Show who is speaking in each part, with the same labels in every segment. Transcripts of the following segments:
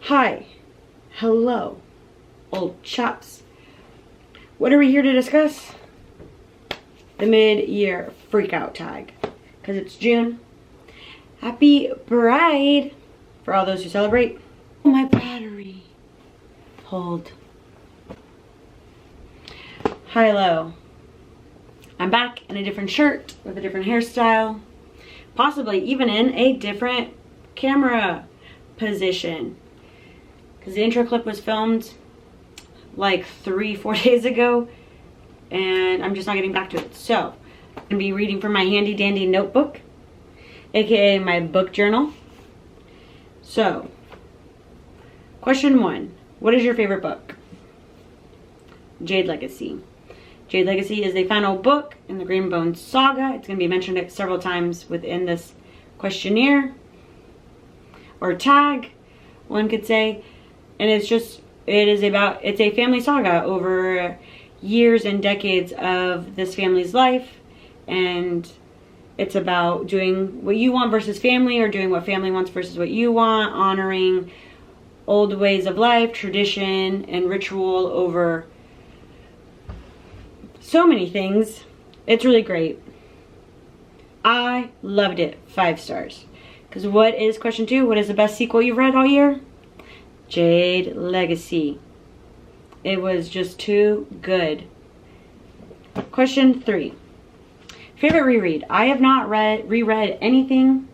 Speaker 1: Hi, hello, old chaps. What are we here to discuss? The mid-year freakout tag, because it's June. Happy Pride for all those who celebrate. Oh, my battery. Hold. Hi, hello. I'm back in a different shirt with a different hairstyle, possibly even in a different camera position, because the intro clip was filmed like 3-4 days ago and I'm just not getting back to it. So I'm gonna be reading from my handy dandy notebook, aka my book journal. So question 1, what is your favorite book? Jade Legacy. Jade Legacy is the final book in the Greenbone saga. It's going to be mentioned several times within this questionnaire or tag, one could say. And it's a family saga over years and decades of this family's life. And it's about doing what you want versus family, or doing what family wants versus what you want, honoring old ways of life, tradition, and ritual over so many things. It's really great. I loved it. 5 stars. Because what is question 2? What is the best sequel you've read all year? Jade Legacy. It was just too good. Question 3. Favorite reread. I have not reread anything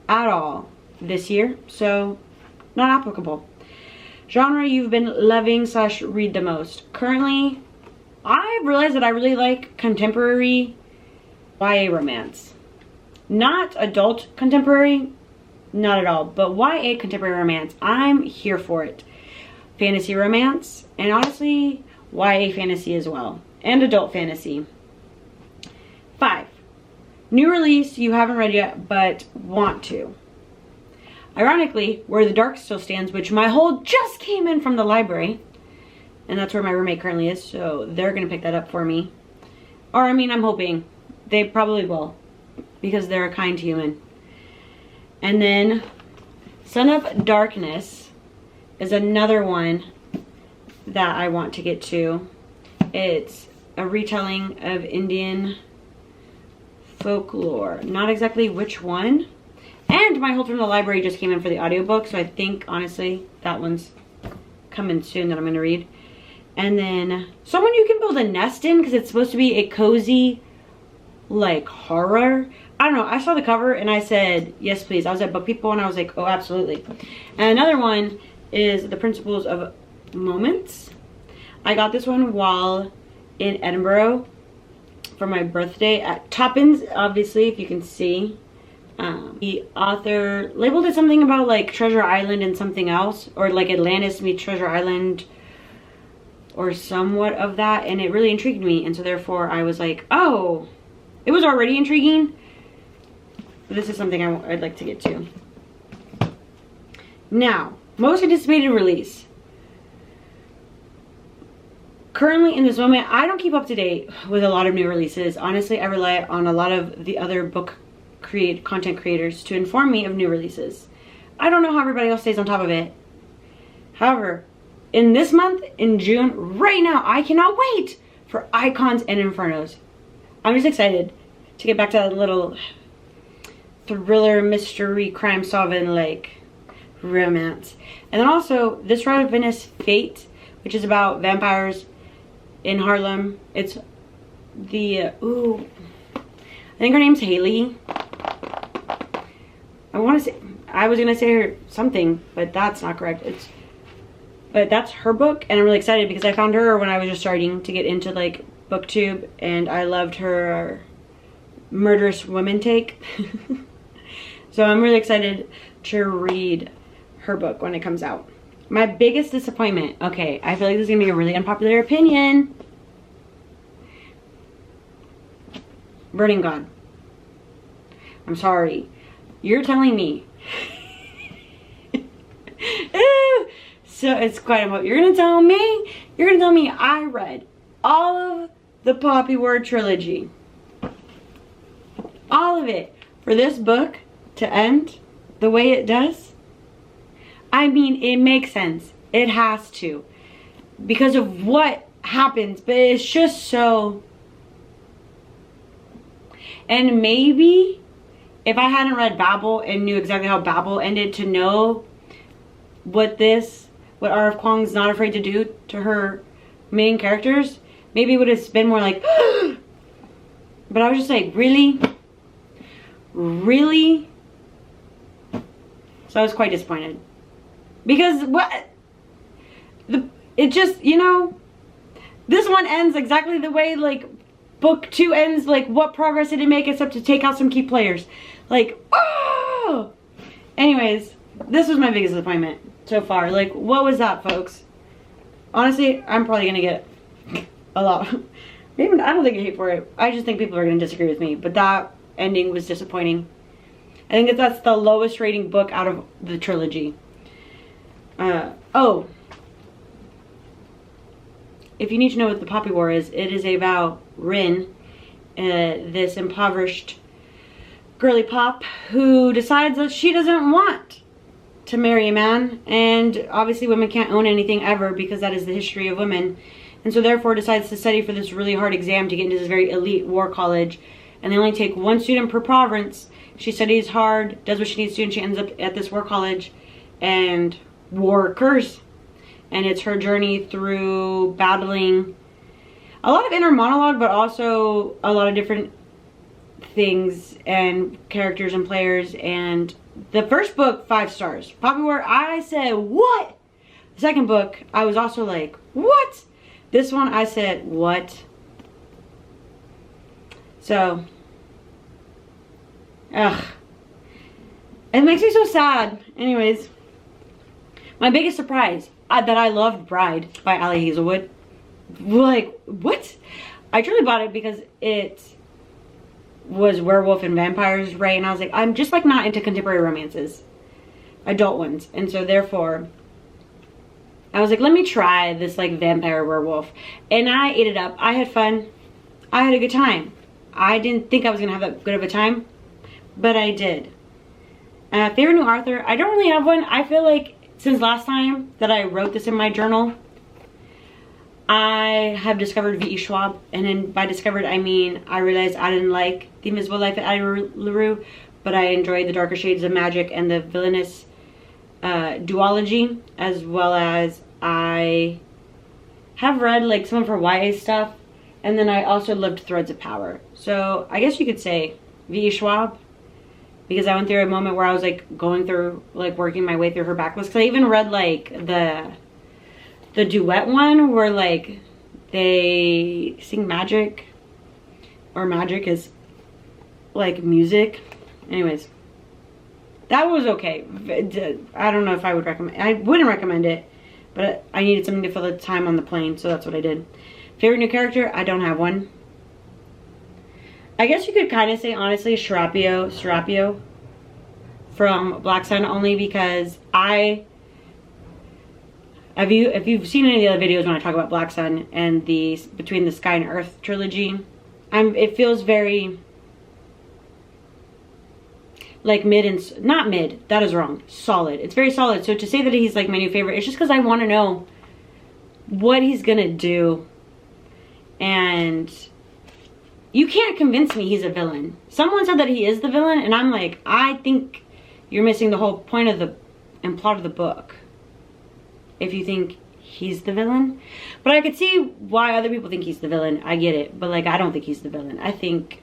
Speaker 1: at all this year, so not applicable. Genre you've been loving / read the most. Currently, I've realized that I really like contemporary YA romance. Not adult contemporary, not at all, but YA contemporary romance. I'm here for it. Fantasy romance, and honestly, YA fantasy as well, and adult fantasy. 5. New release you haven't read yet, but want to. Ironically, Where the Dark Still Stands, which my hold just came in from the library. And that's where my roommate currently is, so they're going to pick that up for me. Or, I mean, I'm hoping. They probably will, because they're a kind human. And then, Son of Darkness is another one that I want to get to. It's a retelling of Indian folklore. Not exactly which one. And my hold from the library just came in for the audiobook, so I think, honestly, that one's coming soon that I'm going to read. And then someone you can build a nest in, because it's supposed to be a cozy, like, horror. I don't know. I saw the cover and I said, yes, please. I was at Book People and I was like, oh, absolutely. And another one is The Principles of Moments. I got this one while in Edinburgh for my birthday at Toppins, obviously, if you can see. The author labeled it something about, like, Treasure Island and something else. Or, like, Atlantis meets Treasure Island, or somewhat of that, and it really intrigued me, and so therefore I was like, oh, it was already intriguing, but this is something I'd like to get to. Now, most anticipated release. Currently, in this moment, I don't keep up to date with a lot of new releases. Honestly, I rely on a lot of the other book content creators to inform me of new releases. I don't know how everybody else stays on top of it. However, in this month, in June, right now, I cannot wait for Icons and Infernos. I'm just excited to get back to that little thriller, mystery, crime solving, like, romance. And then also, this Ravenous Fate, which is about vampires in Harlem. It's the, I think her name's Haley. I was gonna say her something, but that's not correct. But that's her book, and I'm really excited because I found her when I was just starting to get into, like, BookTube, and I loved her murderous woman take. So I'm really excited to read her book when it comes out. My biggest disappointment, okay, I feel like this is gonna be a really unpopular opinion. Burning God. I'm sorry. You're telling me. So it's quite a, you're gonna tell me I read all of the Poppy Word trilogy, all of it, for this book to end the way it does? I mean, it makes sense. It has to. Because of what happens. But it's just so... And maybe if I hadn't read Babel and knew exactly how Babel ended, to know what R.F. Kuang's not afraid to do to her main characters, maybe it would have been more like... But I was just like, really? Really? So I was quite disappointed. Because it just, you know, this one ends exactly the way, like, book 2 ends. Like, what progress did it make except to take out some key players? Like, oh! Anyways, this was my biggest disappointment so far. Like, what was that, folks? Honestly, I'm probably gonna get a lot. Even I don't think I hate for it. I just think people are gonna disagree with me. But that ending was disappointing. I think that's the lowest rating book out of the trilogy. Oh. If you need to know what the Poppy War is, it is about Rin, this impoverished girly pop who decides that she doesn't want to marry a man. And obviously women can't own anything ever because that is the history of women. And so therefore decides to study for this really hard exam to get into this very elite war college. And they only take 1 student per province. She studies hard, does what she needs to, and she ends up at this war college. And war occurs. And it's her journey through battling a lot of inner monologue, but also a lot of different things and characters and players. And the first book, 5 stars. Poppy War, I said, what? The second book, I was also like, what? This one, I said, what? So, ugh. It makes me so sad. Anyways, my biggest surprise, that I loved Bride by Ali Hazelwood. Like, what? I truly bought it because it was werewolf and vampires, right? And I was like, I'm just like not into contemporary romances. Adult ones. And so therefore, I was like, let me try this like vampire werewolf. And I ate it up. I had fun. I had a good time. I didn't think I was going to have that good of a time, but I did. Favorite new author? I don't really have one. I feel like since last time that I wrote this in my journal, I have discovered V.E. Schwab. And then by discovered, I mean I realized I didn't like The Invisible Life of Addie LaRue, but I enjoyed The Darker Shades of Magic and the Villainous duology, as well as I have read like some of her YA stuff, and then I also loved Threads of Power. So I guess you could say V.E. Schwab, because I went through a moment where I was like going through, like working my way through her backlist. Because I even read like the duet one where like they sing magic, or magic is like music. Anyways, that was okay. I don't know if I would recommend. I wouldn't recommend it, but I needed something to fill the time on the plane, so that's what I did. Favorite new character? I don't have one. I guess you could kind of say, honestly, Serapio from Black Sun, only because if you've seen any of the other videos when I talk about Black Sun and the Between the Sky and Earth trilogy, it feels very like mid and not mid. That is wrong. Solid. It's very solid. So to say that he's like my new favorite, it's just because I want to know what he's gonna do, and you can't convince me he's a villain. Someone said that he is the villain, and I'm like, I think you're missing the whole point of the and plot of the book if you think he's the villain. But I could see why other people think he's the villain. I get it, but like I don't think he's the villain. I think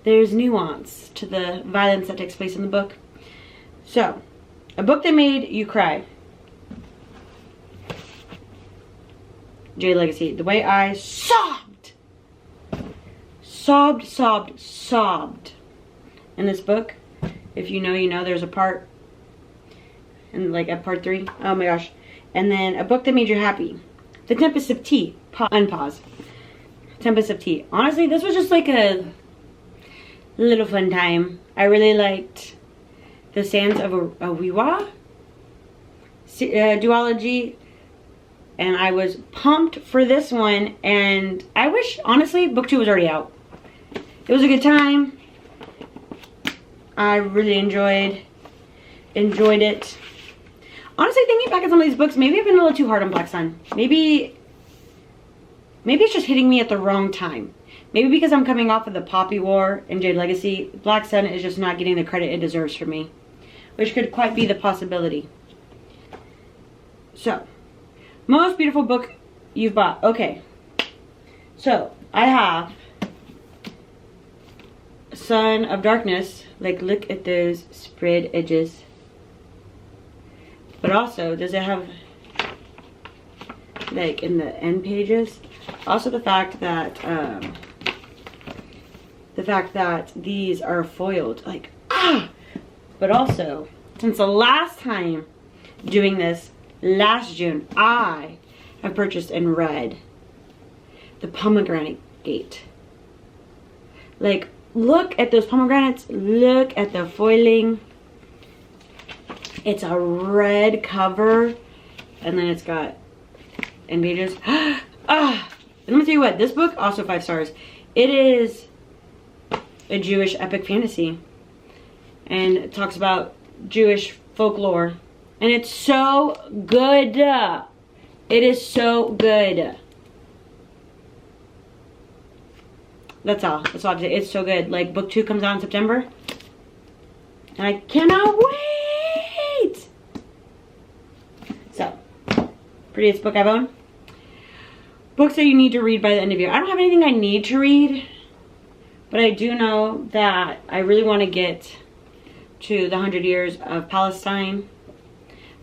Speaker 1: there's nuance to the violence that takes place in the book. So, a book that made you cry. Jade Legacy. The way I sobbed in this book. If you know, you know. There's a part, and like at part 3. Oh my gosh. And then a book that made you happy. The Tempest of Tea. Unpause. Tempest of Tea. Honestly, this was just like a little fun time. I really liked The Sands of Awiwa duology, and I was pumped for this one. And I wish, honestly, book 2 was already out. It was a good time. I really enjoyed it. Honestly, thinking back at some of these books, maybe I've been a little too hard on Black Sun. Maybe it's just hitting me at the wrong time. Maybe because I'm coming off of the Poppy War and Jade Legacy, Black Sun is just not getting the credit it deserves from me. Which could quite be the possibility. So, most beautiful book you've bought. Okay. So, I have Son of Darkness. Like, look at those spread edges. But also, does it have, like, in the end pages? Also the fact that these are foiled. Like, But also, since the last time doing this, last June, I have purchased and read the Pomegranate Gate. Like, look at those pomegranates. Look at the foiling. It's a red cover. And then it's got end pages. Let me tell you what, this book, also 5 stars. It is a Jewish epic fantasy. And it talks about Jewish folklore. And it's so good. It is so good. That's all. That's all I have to say. It's so good. Like, book 2 comes out in September. And I cannot wait. So, prettiest book I've owned. Books that you need to read by the end of the year. I don't have anything I need to read. But I do know that I really want to get to the 100 Years of Palestine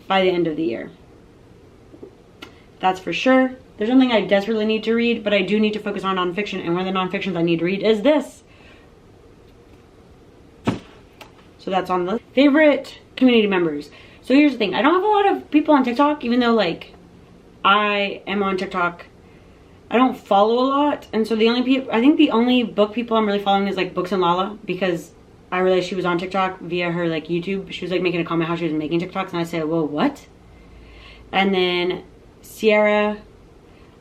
Speaker 1: by the end of the year. That's for sure. There's something I desperately need to read, but I do need to focus on nonfiction, and one of the nonfictions I need to read is this. So that's on the favorite community members. So here's the thing. I don't have a lot of people on TikTok, even though, like, I am on TikTok. I don't follow a lot, and so the only people, I think the only book people I'm really following is, like, Books and Lala, because I realized she was on TikTok via her, like, YouTube. She was, like, making a comment how she was making TikToks, and I said, whoa, what? And then Sierra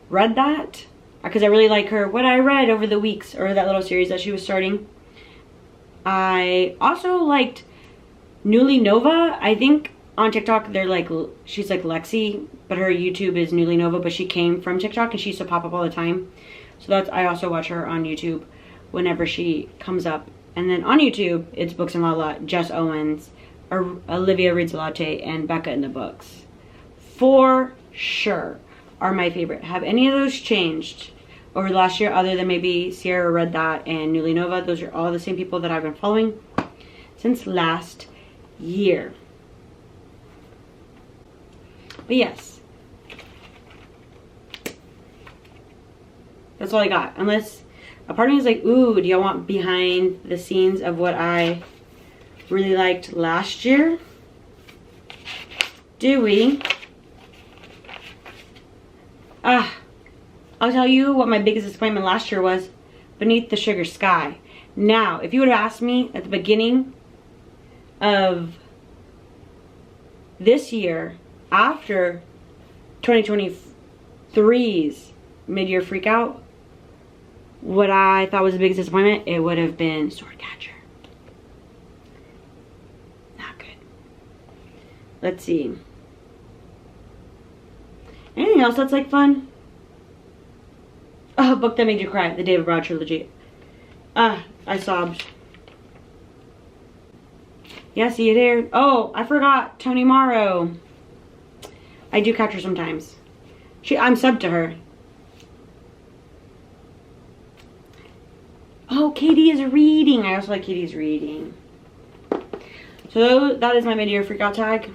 Speaker 1: read that, because I really like her, what I read over the weeks, or that little series that she was starting. I also liked Newly Nova. I think on TikTok, they're like, she's like Lexi, but her YouTube is Newly Nova, but she came from TikTok, and she used to pop up all the time. So that's, I also watch her on YouTube whenever she comes up. And then on YouTube, it's Books and Lala, Jess Owens, Olivia Reads a Latte, and Becca in the Books. For sure are my favorite. Have any of those changed over the last year, other than maybe Sierra Read That and Newly Nova? Those are all the same people that I've been following since last year. But yes, that's all I got. Unless a part of me is like, ooh, do y'all want behind the scenes of what I really liked last year? Do we? I'll tell you what my biggest disappointment last year was. Beneath the Sugar Sky. Now, if you would have asked me at the beginning of this year, after 2023's mid-year freakout, what I thought was the biggest disappointment, it would have been Swordcatcher. Not good. Let's see. Anything else that's like fun? Oh, a book that made you cry, the David Brown trilogy. I sobbed. Yeah, see you there. Oh, I forgot Toni Morrow. I do catch her sometimes. I'm subbed to her. Oh, Katie is reading. I also like Katie's reading. So that is my mid-year freakout tag.